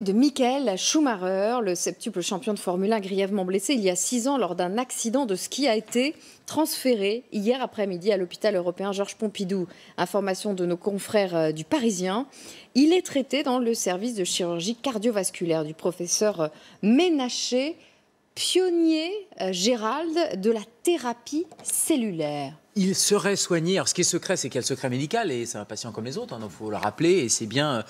De Michael Schumacher, le septuple champion de Formule 1 grièvement blessé il y a 6 ans lors d'un accident de ski, a été transféré hier après-midi à l'hôpital européen Georges Pompidou. Information de nos confrères du Parisien. Il est traité dans le service de chirurgie cardiovasculaire du professeur Ménaché, pionnier Gérald de la thérapie cellulaire. Il serait soigné. Alors, ce qui est secret, c'est qu'il y a le secret médical et c'est un patient comme les autres, donc il faut le rappeler. Et c'est bien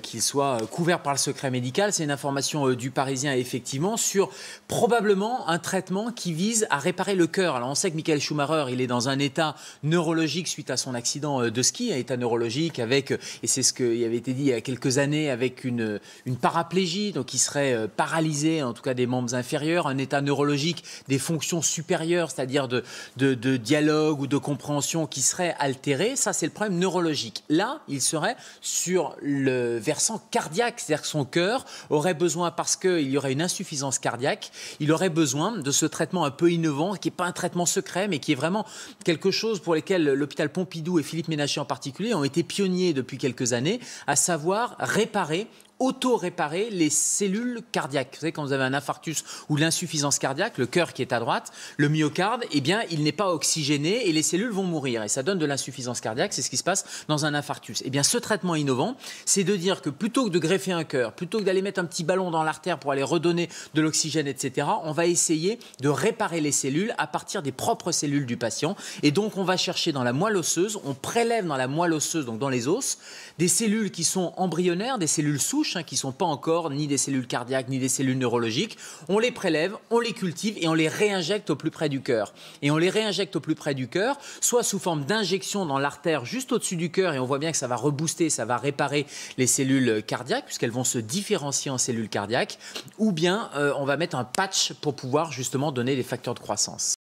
qu'il soit couvert par le secret médical. C'est une information du Parisien, effectivement, sur probablement un traitement qui vise à réparer le cœur. Alors, on sait que Michael Schumacher, il est dans un état neurologique suite à son accident de ski, un état neurologique avec, et c'est ce qui avait été dit il y a quelques années, avec une paraplégie, donc il serait paralysé, en tout cas des membres inférieurs, un état neurologique des fonctions supérieures, c'est-à-dire de dialogue ou de compréhension qui serait altérée. Ça, c'est le problème neurologique. Là, il serait sur le versant cardiaque, c'est-à-dire que son cœur aurait besoin, parce qu'il y aurait une insuffisance cardiaque, il aurait besoin de ce traitement un peu innovant, qui n'est pas un traitement secret, mais qui est vraiment quelque chose pour lequel l'hôpital Pompidou et Philippe Ménaché en particulier ont été pionniers depuis quelques années, à savoir réparer, auto-réparer les cellules cardiaques. Vous savez, quand vous avez un infarctus ou l'insuffisance cardiaque, le cœur qui est à droite, le myocarde, eh bien, il n'est pas oxygéné et les cellules vont mourir. Et ça donne de l'insuffisance cardiaque, c'est ce qui se passe dans un infarctus. Eh bien, ce traitement innovant, c'est de dire que plutôt que de greffer un cœur, plutôt que d'aller mettre un petit ballon dans l'artère pour aller redonner de l'oxygène, etc., on va essayer de réparer les cellules à partir des propres cellules du patient. Et donc, on va chercher dans la moelle osseuse, on prélève dans la moelle osseuse, donc dans les os, des cellules qui sont embryonnaires, des cellules souches, qui ne sont pas encore ni des cellules cardiaques ni des cellules neurologiques. On les prélève, on les cultive et on les réinjecte au plus près du cœur. Et on les réinjecte au plus près du cœur, soit sous forme d'injection dans l'artère juste au-dessus du cœur, et on voit bien que ça va rebooster, ça va réparer les cellules cardiaques puisqu'elles vont se différencier en cellules cardiaques, ou bien on va mettre un patch pour pouvoir justement donner des facteurs de croissance.